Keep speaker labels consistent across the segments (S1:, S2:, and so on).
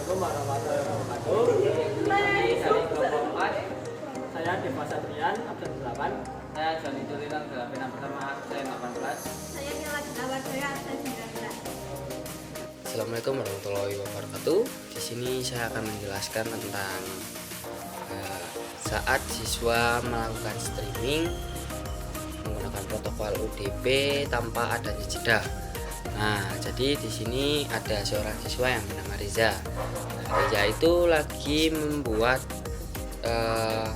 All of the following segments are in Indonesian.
S1: Assalamualaikum warahmatullahi wabarakatuh. Dari kelompok 4, saya Deva Satrian, absen 8.
S2: Saya Joni Tulilan, Bina pertama absen 18.
S3: Saya Mila Gendawar, saya absen 19.
S4: Assalamualaikum warahmatullahi wabarakatuh. Di sini saya akan menjelaskan tentang saat siswa melakukan streaming menggunakan protokol UDP tanpa adanya jeda. Nah, jadi di sini ada seorang siswa yang bernama Reza. Reza itu lagi membuat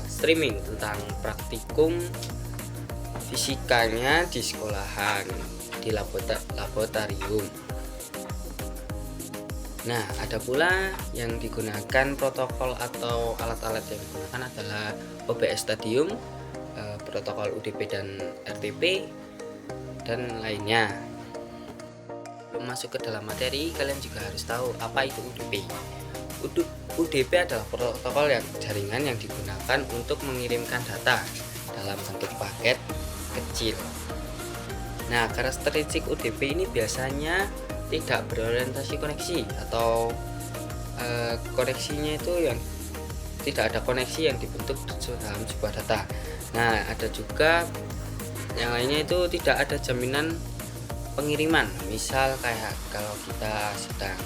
S4: streaming tentang praktikum fisikanya di sekolahan di laboratorium. Nah, ada pula yang digunakan protokol atau alat-alat yang digunakan adalah OBS Stadium, protokol UDP dan RTP, dan lainnya. Sebelum masuk ke dalam materi, kalian juga harus tahu apa itu UDP. UDP adalah protokol jaringan yang digunakan untuk mengirimkan data dalam bentuk paket kecil. Nah, karakteristik UDP ini biasanya tidak berorientasi koneksi atau koneksinya itu yang tidak ada koneksi yang dibentuk dalam sebuah data. Nah, ada juga yang lainnya itu tidak ada jaminan pengiriman. Misal kayak kalau kita sedang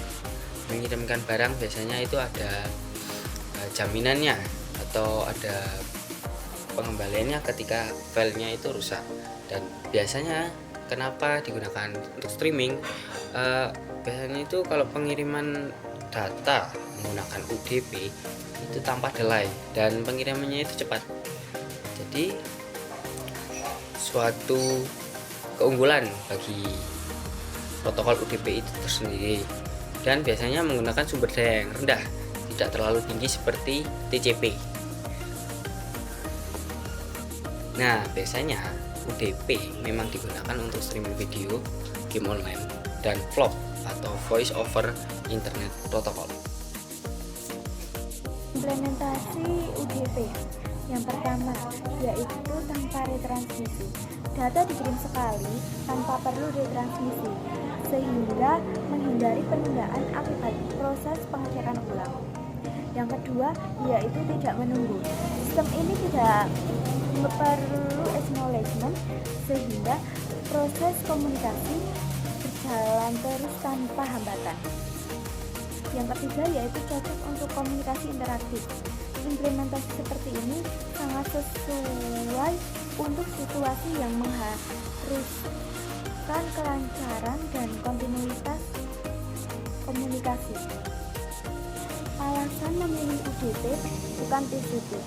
S4: mengirimkan barang, biasanya itu ada jaminannya atau ada pengembaliannya ketika filenya itu rusak. Dan biasanya kenapa digunakan untuk streaming? Biasanya itu kalau pengiriman data menggunakan UDP itu tanpa delay dan pengirimannya itu cepat. Jadi suatu keunggulan bagi protokol UDP itu tersendiri, dan biasanya menggunakan sumber daya yang rendah, tidak terlalu tinggi seperti TCP. Nah, biasanya UDP memang digunakan untuk streaming video, game online, dan VoIP atau Voice over Internet Protocol.
S3: Implementasi UDP yang pertama yaitu tanpa retransmisi. Data dikirim sekali tanpa perlu retransmisi, sehingga menghindari penundaan akibat proses pengecekan ulang. Yang kedua yaitu tidak menunggu. Sistem ini tidak perlu acknowledgement, sehingga proses komunikasi berjalan terus tanpa hambatan. Yang ketiga yaitu cocok untuk komunikasi interaktif. Implementasi seperti ini sangat sesuai untuk situasi yang mengharuskan kelancaran dan kontinuitas komunikasi. Alasan memilih UDP bukan TCP.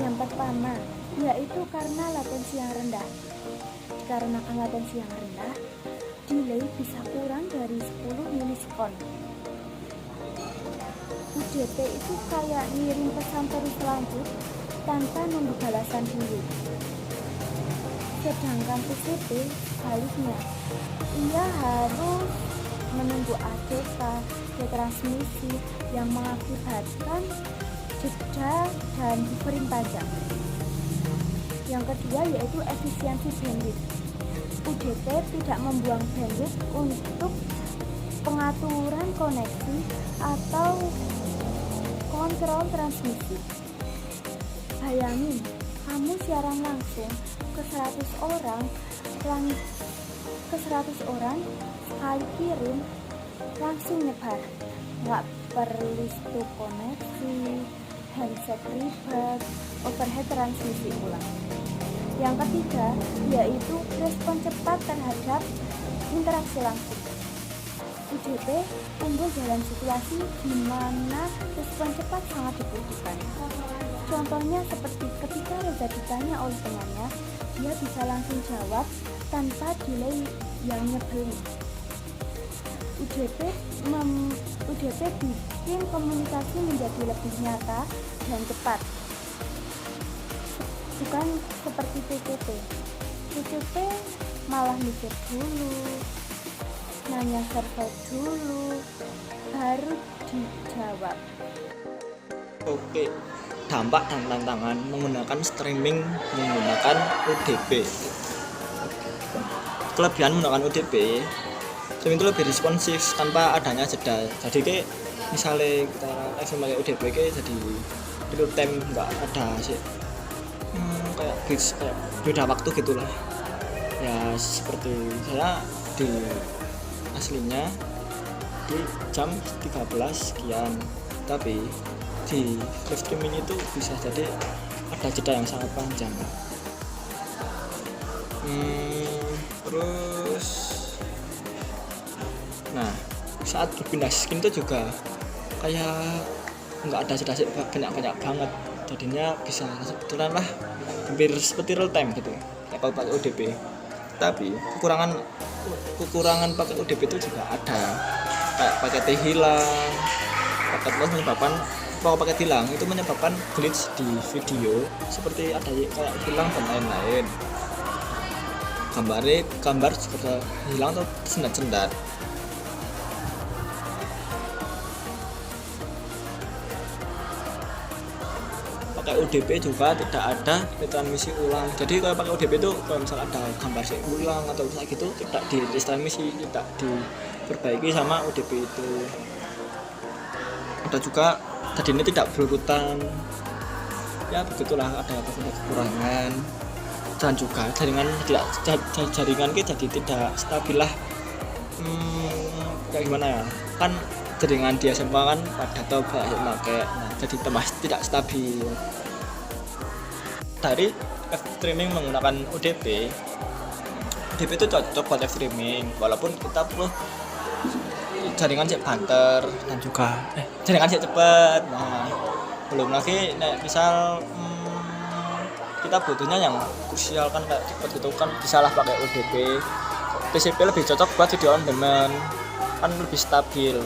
S3: Yang pertama yaitu karena latensi yang rendah. Dikarenakan latensi yang rendah, delay bisa kurang dari 10 milisekon. UDP itu kayak ngirim pesan terus lanjut tanpa nunggu balasan dulu. Sedangkan TCP sebaliknya, ia harus menunggu ACK, retransmisi yang mengakibatkan jeda dan buffering panjang. Yang kedua yaitu efisiensi bandwidth. UDP tidak membuang bandwidth untuk pengaturan koneksi atau kontrol transmisi. Bayangin, kamu siaran langsung ke 100 orang, sekali kirim langsung nyebar, nggak perlu stop koneksi, handset ribet, overhead transmisi ulang. Yang ketiga yaitu respon cepat terhadap interaksi langsung. UDP unggul dalam situasi di mana respon cepat sangat dibutuhkan. Contohnya seperti ketika Reza ditanya oleh temannya, dia bisa langsung jawab tanpa delay yang nyebelin. UDP bikin komunikasi menjadi lebih nyata dan cepat, bukan seperti TCP. TCP malah mikir dulu, nanya server dulu, baru dijawab.
S5: Oke, dampak dan tantangan menggunakan streaming menggunakan UDP. Kelebihan menggunakan UDP, streaming itu lebih responsif tanpa adanya jeda. Jadi misalnya kita langsung pakai UDP jadi real time nggak ada sih kayak glitch, kayak beda waktu gitulah ya. Seperti saya di aslinya di jam 13 sekian, tapi di live streaming itu bisa jadi ada jeda yang sangat panjang. Terus nah saat berpindah skin itu juga kayak nggak ada jeda banyak banget, jadinya bisa sebetulnya lah hampir seperti real time gitu kayak kalau pakai UDP. Tapi kekurangan pakai UDP itu juga ada, kayak paketnya hilang, paket loss menyebabkan kalau paket hilang itu menyebabkan glitch di video, seperti ada kayak hilang dan lain-lain. Gambar juga hilang atau sendat-sendat. Pakai UDP juga tidak ada retransmisi ulang. Jadi kalau pakai UDP itu kalau misalnya ada gambar sih ulang atau misalnya gitu tidak di retransmisi, tidak diperbaiki sama UDP itu. Ada juga tadi ini tidak berurutan. Ya begitulah, ada kekurangan. Dan juga jaringan kita jadi tidak stabil lah. Kayak gimana ya? Kan jaringan di SMK kan pada tahu banyak pakai, jadi tidak stabil. Dari live streaming menggunakan UDP itu cocok buat live streaming, walaupun kita perlu jaringan cek banter dan juga jaringan cek cepat. Nah, belum lagi misal kita butuhnya yang krusial kan kayak cepat gitu kan, bisa lah pakai UDP. PCP lebih cocok buat video on demand, kan lebih stabil.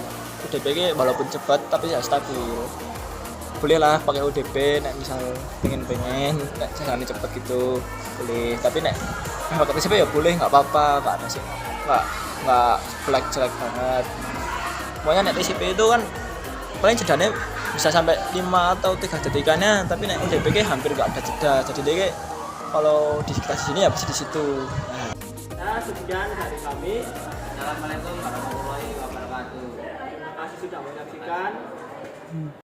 S5: UDP walaupun cepat tapi ya stabil. Boleh lah pakai UDP nek misal pengen nek jalannya cepet gitu boleh, tapi nek pakai PCP ya boleh, nggak apa-apa, nggak ada sih, nggak jelek banget. Pokoknya nek PCP itu kan paling jedanya bisa sampai 5 atau 3 detikannya, tapi nek UDP hampir nggak ada jeda, jadi dia kalau di sekitar sini ya bisa di situ.
S1: Nah, sekian dari kami.
S2: Assalamualaikum warahmatullahi wabarakatuh.
S1: Terima kasih sudah menyaksikan.